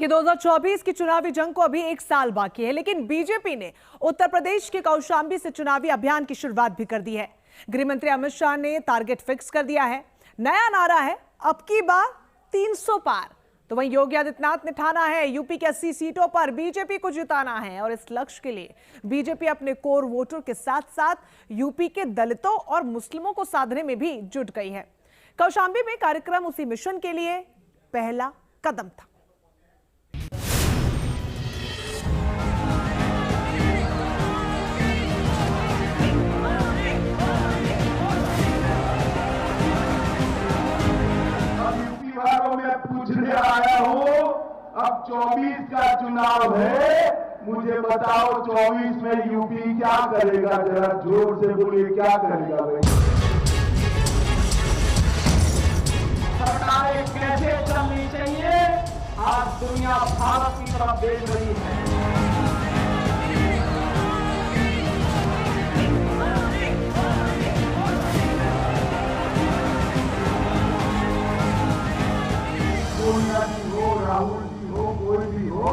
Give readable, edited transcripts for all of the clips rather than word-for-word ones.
कि 2024 की चुनावी जंग को अभी एक साल बाकी है, लेकिन बीजेपी ने उत्तर प्रदेश के कौशांबी से चुनावी अभियान की शुरुआत भी कर दी है। गृह मंत्री अमित शाह ने टारगेट फिक्स कर दिया है। नया नारा है, अब की बार 300 पार। तो वहीं योगी आदित्यनाथ ने ठाना है यूपी के 80 सीटों पर बीजेपी को जिताना है और इस लक्ष्य के लिए बीजेपी अपने कोर वोटर के साथ साथ यूपी के दलितों और मुस्लिमों को साधने में भी जुट गई है। कौशांबी में कार्यक्रम उसी मिशन के लिए पहला कदम था। मैं पूछने आया हूं, अब 24 का चुनाव है, मुझे बताओ 24 में यूपी क्या करेगा? जरा जोर से बोलिए, क्या करेगा भाई? सरकारें कैसे चलनी चाहिए, आज दुनिया भारत की तरफ देख रही है। सोनिया जी हो, राहुल जी हो, कोई भी हो,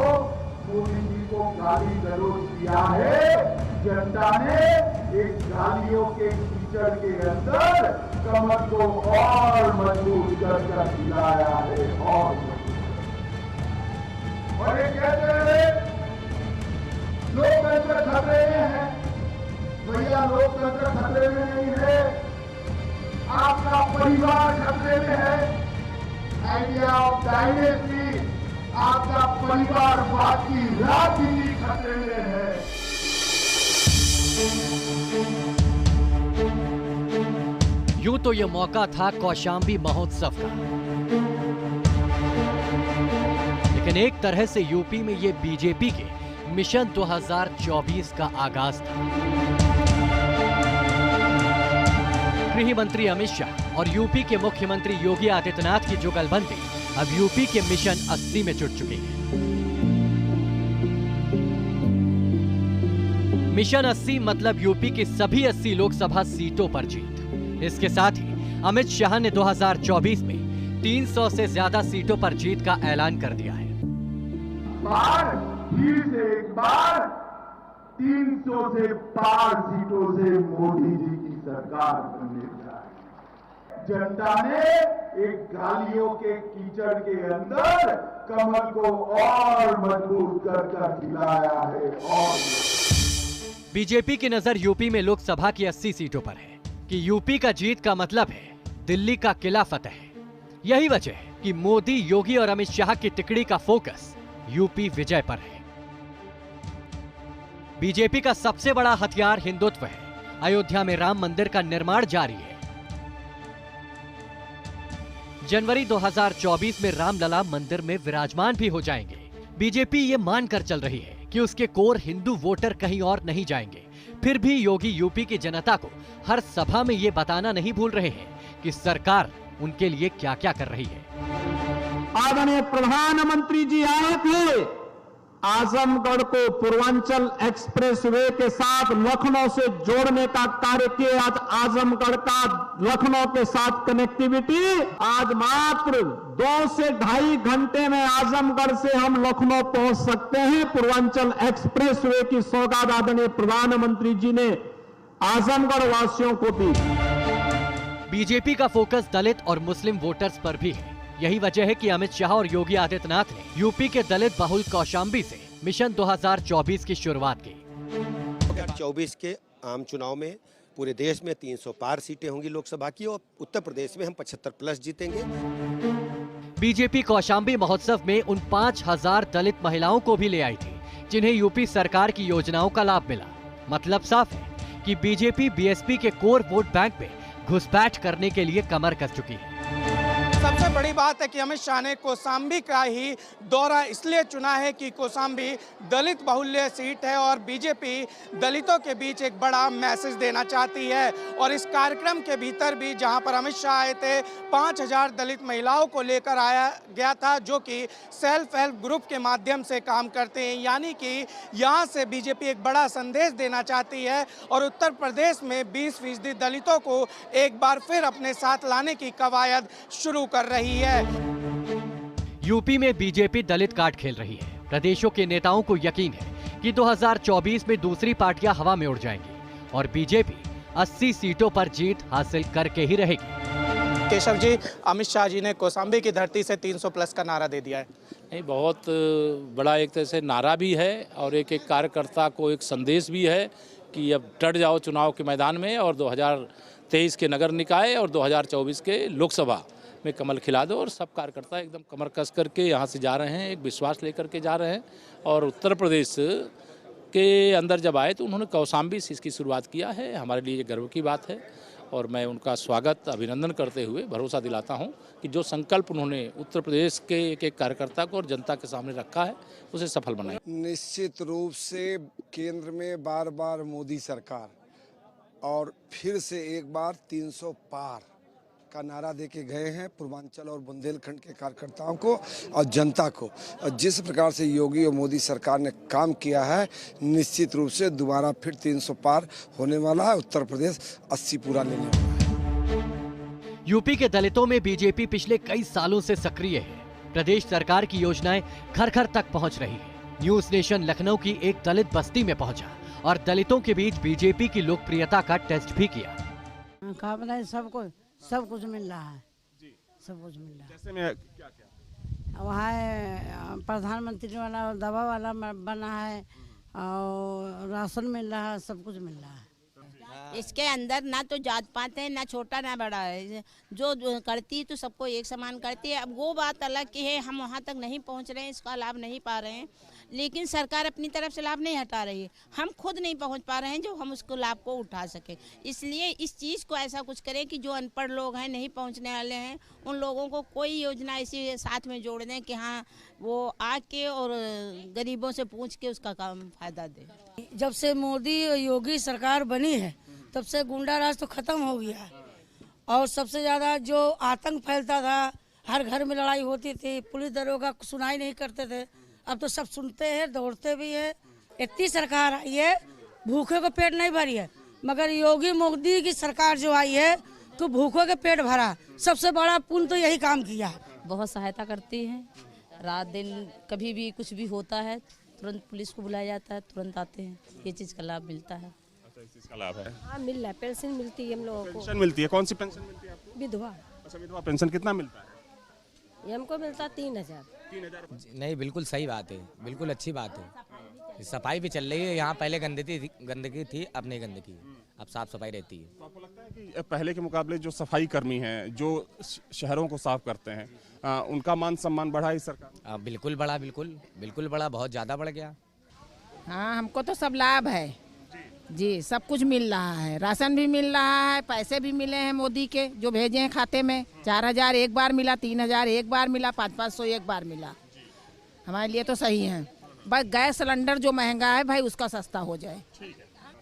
मोदी जी को गाली गलौज किया है। जनता ने एक गालियों के कीचड़ के अंदर कमर को और मजबूत कर दिलाया है। और ये कहते हैं लोकतंत्र खतरे में है। भैया, लोकतंत्र खतरे में नहीं है, आपका परिवार खतरे में है। आइडिया ऑफ डायनेस्टी, आपका परिवारवाद की राजनीति खतरे में है। यूं तो ये मौका था कौशांबी महोत्सव का, लेकिन एक तरह से यूपी में ये बीजेपी के मिशन 2024 का आगाज था। गृह मंत्री अमित शाह और यूपी के मुख्यमंत्री योगी आदित्यनाथ की जुगलबंदी अब यूपी के मिशन 80 में जुट चुकी है। मिशन 80 मतलब यूपी की सभी 80 लोकसभा सीटों पर जीत। इसके साथ ही अमित शाह ने 2024 में 300 से ज्यादा सीटों पर जीत का ऐलान कर दिया है। फिर से एक बार 300 से पार सीटों से मोदी जी की सरकार बनने जा रही है। जनता ने एक गालियों के कीचड़ के अंदर कमर को और मजबूत कर दिलाया है। और बीजेपी की नजर यूपी में लोकसभा की 80 सीटों पर है कि यूपी का जीत का मतलब है दिल्ली का किला फतेह। यही वजह है कि मोदी, योगी और अमित शाह की तिकड़ी का फोकस यूपी विजय पर है। बीजेपी का सबसे बड़ा हथियार हिंदुत्व है। अयोध्या में राम मंदिर का निर्माण जारी है। जनवरी 2024 में रामलला मंदिर में विराजमान भी हो जाएंगे। बीजेपी ये मानकर चल रही है कि उसके कोर हिंदू वोटर कहीं और नहीं जाएंगे। फिर भी योगी यूपी की जनता को हर सभा में ये बताना नहीं भूल रहे हैं कि सरकार उनके लिए क्या क्या कर रही है। आदरणीय प्रधानमंत्री जी आए थे, आजमगढ़ को पूर्वांचल एक्सप्रेसवे के साथ लखनऊ से जोड़ने का कार्य किया। आज आजमगढ़ का लखनऊ के साथ कनेक्टिविटी आज मात्र 2 से 2.5 घंटे में आजमगढ़ से हम लखनऊ पहुंच सकते हैं। पूर्वांचल एक्सप्रेसवे की सौगात आदरणीय प्रधानमंत्री जी ने आजमगढ़ वासियों को दी। बीजेपी का फोकस दलित और मुस्लिम वोटर्स पर भी है। यही वजह है कि अमित शाह और योगी आदित्यनाथ ने यूपी के दलित बहुल कौशांबी से मिशन 2024 की शुरुआत की। 2024 के आम चुनाव में पूरे देश में 300 पार सीटें होंगी लोकसभा की, और उत्तर प्रदेश में हम 75+ जीतेंगे। बीजेपी कौशांबी महोत्सव में उन 5000 दलित महिलाओं को भी ले आई थी जिन्हें यूपी सरकार की योजनाओं का लाभ मिला। मतलब साफ है कि बीजेपी बीएसपी के कोर वोट बैंक में घुसपैठ करने के लिए कमर कस चुकी है। सबसे बड़ी बात है कि अमित शाह ने कौशांबी का ही दौरा इसलिए चुना है कि कौशांबी दलित बहुल्य सीट है और बीजेपी दलितों के बीच एक बड़ा मैसेज देना चाहती है। और इस कार्यक्रम के भीतर भी जहां पर अमित शाह आए थे, 5000 दलित महिलाओं को लेकर आया गया था जो कि सेल्फ हेल्प ग्रुप के माध्यम से काम करते हैं। यानी कि यहां से बीजेपी एक बड़ा संदेश देना चाहती है और उत्तर प्रदेश में 20% दलितों को एक बार फिर अपने साथ लाने की कवायद शुरू कर रही है। यूपी में बीजेपी दलित कार्ड खेल रही है। प्रदेशों के नेताओं को यकीन है कि 2024 में दूसरी पार्टियां हवा में उड़ जाएंगी और बीजेपी 80 सीटों पर जीत हासिल करके ही रहेगी। केशव जी, अमित शाह जी ने कौशाम्बी की धरती से 300 प्लस का नारा दे दिया है। नहीं, बहुत बड़ा एक तरह से नारा भी है और एक कार्यकर्ता को एक संदेश भी है कि अब डट जाओ चुनाव के मैदान में और 2023 के नगर निकाय और 2024 के लोकसभा में कमल खिला दो। और सब कार्यकर्ता एकदम कमर कस करके यहाँ से जा रहे हैं, एक विश्वास लेकर के जा रहे हैं। और उत्तर प्रदेश के अंदर जब आए तो उन्होंने कौशाम्बी से इसकी शुरुआत किया है। हमारे लिए ये गर्व की बात है और मैं उनका स्वागत अभिनंदन करते हुए भरोसा दिलाता हूं कि जो संकल्प उन्होंने उत्तर प्रदेश के एक कार्यकर्ता को और जनता के सामने रखा है उसे सफल बनाए। निश्चित रूप से केंद्र में बार बार मोदी सरकार और फिर से एक बार 300 पार का नारा दे के गए हैं पूर्वांचल और बुंदेलखंड के कार्यकर्ताओं को और जनता को। और जिस प्रकार से योगी और मोदी सरकार ने काम किया है, निश्चित रूप से दोबारा फिर 300 पार होने वाला है। उत्तर प्रदेश 80 पूरा लेने वाला है। यूपी के दलितों में बीजेपी पिछले कई सालों से सक्रिय है। प्रदेश सरकार की योजनाएं घर घर तक पहुंच रही है। न्यूज नेशन लखनऊ की एक दलित बस्ती में पहुंचा और दलितों के बीच बीजेपी की लोकप्रियता का टेस्ट भी किया। सब कुछ मिल रहा है जी, सब कुछ मिल रहा है। जैसे में क्या वहाँ प्रधानमंत्री वाला दवा वाला बना है और राशन मिल रहा है, सब कुछ मिल रहा है। इसके अंदर ना तो जात पात है, ना छोटा ना बड़ा है। जो करती है तो सबको एक समान करती है। अब वो बात अलग की है, हम वहाँ तक नहीं पहुँच रहे हैं, इसका लाभ नहीं पा रहे हैं। लेकिन सरकार अपनी तरफ से लाभ नहीं हटा रही है। हम खुद नहीं पहुँच पा रहे हैं जो हम उसको लाभ को उठा सके। इसलिए इस चीज़ को ऐसा कुछ करें कि जो अनपढ़ लोग हैं, नहीं पहुँचने वाले हैं, उन लोगों को कोई योजना इसी साथ में जोड़ दें कि हाँ वो आके और गरीबों से पूछ के उसका काम फायदा दे। जब से मोदी योगी सरकार बनी है तब से गुंडा राज तो खत्म हो गया है। और सबसे ज़्यादा जो आतंक फैलता था, हर घर में लड़ाई होती थी, पुलिस दरोगा सुनाई नहीं करते थे, अब तो सब सुनते हैं, दौड़ते भी है। इतनी सरकार आई है, भूखे को पेट नहीं भरी है, मगर योगी मोदी की सरकार जो आई है तो भूखों के पेट भरा। सबसे बड़ा पुण्य तो यही काम किया। बहुत सहायता करती है, रात दिन कभी भी कुछ भी होता है तुरंत पुलिस को बुलाया जाता है, तुरंत आते हैं। ये चीज़ का लाभ मिलता है। इस चीज का लाभ है? हाँ, मिल रहा है, पेंशन मिलती है हम लोगों को। पेंशन मिलती है? कौन सी पेंशन मिलती है आपको? विधवा। अच्छा, विधवा पेंशन कितना मिलता है? ये हमको मिलता 3000। 3000? नहीं, बिल्कुल सही बात है, बिल्कुल अच्छी बात है। सफाई भी चल रही है। यहाँ पहले गंदगी थी, अब नहीं गंदगी, अब साफ सफाई रहती है। तो आपको लगता है कि पहले के मुकाबले जो सफाई कर्मी हैं, जो शहरों को साफ करते हैं, उनका मान सम्मान बढ़ा है सरकार? बिल्कुल बढ़ा, बिल्कुल बढ़ा, बहुत ज़्यादा बढ़ गया। हाँ, हमको तो सब लाभ है जी, सब कुछ मिल रहा है। राशन भी मिल रहा है, पैसे भी मिले हैं मोदी के जो भेजे हैं खाते में। 4000 एक बार मिला, 3000 एक बार मिला, 500 एक बार मिला। हमारे लिए तो सही है। बस गैस सिलेंडर जो महंगा है भाई उसका सस्ता हो जाए।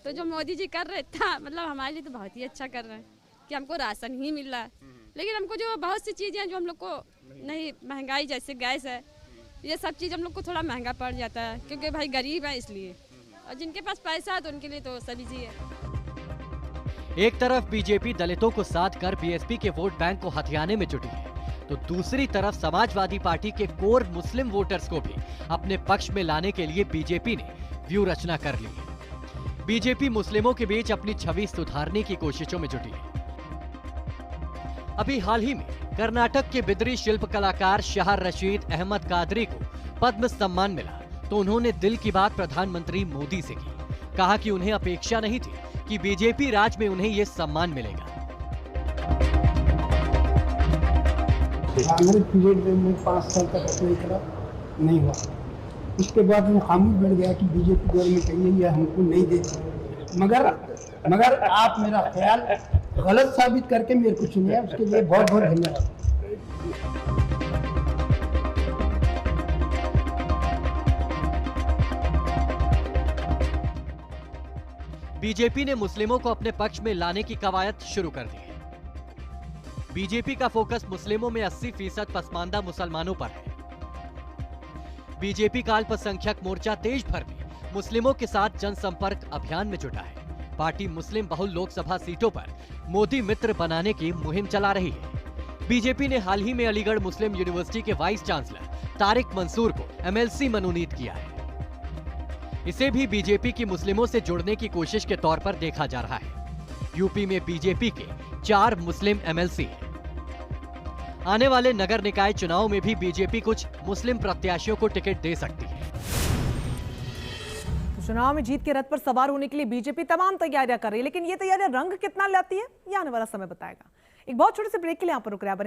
तो जो मोदी जी कर रहे था, मतलब हमारे लिए तो बहुत ही अच्छा कर रहे हैं कि हमको राशन ही मिल रहा है। लेकिन हमको जो बहुत सी चीज़ें हैं जो हम लोग को नहीं, महंगाई जैसे गैस है, ये सब चीज़ हम लोग को थोड़ा महंगा पड़ जाता है क्योंकि भाई गरीब है इसलिए। और जिनके पास पैसा है तो उनके लिए तो सभी चीज़ है। एक तरफ बीजेपी दलितों को साथ कर बीएसपी के वोट बैंक को हथियाने में जुटी है, तो दूसरी तरफ समाजवादी पार्टी के कोर मुस्लिम वोटर्स को भी अपने पक्ष में लाने के लिए बीजेपी ने व्यू रचना कर ली है। बीजेपी मुस्लिमों के बीच अपनी छवि सुधारने की कोशिशों में जुटी है। अभी हाल ही में कर्नाटक के बिदरी शिल्प कलाकार शाह रशीद अहमद कादरी को पद्म सम्मान मिला, तो उन्होंने दिल की बात प्रधानमंत्री मोदी से की। कहा कि उन्हें अपेक्षा नहीं थी कि बीजेपी राज में उन्हें ये सम्मान मिलेगा। कांग्रेस पीरियड में 5 साल तक कोई तरह नहीं हुआ। उसके बाद वो खामोश बैठ गया कि बीजेपी गवर्नमेंट है, ये हमको नहीं देती। मगर आप मेरा ख्याल गलत साबित करके मेरे को चुनिए, उसके लिए बहुत बहुत धन्यवाद। बीजेपी ने मुस्लिमों को अपने पक्ष में लाने की कवायद शुरू कर दी है। बीजेपी का फोकस मुस्लिमों में 80% पसमानदा मुसलमानों पर है। बीजेपी का अल्पसंख्यक मोर्चा देश भर में मुस्लिमों के साथ जनसंपर्क अभियान में जुटा है। पार्टी मुस्लिम बहुल लोकसभा सीटों पर मोदी मित्र बनाने की मुहिम चला रही है। बीजेपी ने हाल ही में अलीगढ़ मुस्लिम यूनिवर्सिटी के वाइस चांसलर तारिक मंसूर को एमएलसी मनोनीत किया है। इसे भी बीजेपी की मुस्लिमों से जुड़ने की कोशिश के तौर पर देखा जा रहा है। यूपी में बीजेपी के 4 मुस्लिम एमएलसी हैं। आने वाले नगर निकाय चुनाव में भी बीजेपी कुछ मुस्लिम प्रत्याशियों को टिकट दे सकती है। तो चुनाव में जीत के रथ पर सवार होने के लिए बीजेपी तमाम तैयारियां कर रही है, लेकिन ये तैयारियां रंग कितना लाती है, ये आने वाला समय बताएगा। एक बहुत छोटे से ब्रेक के लिए यहाँ पर रुक रहा है।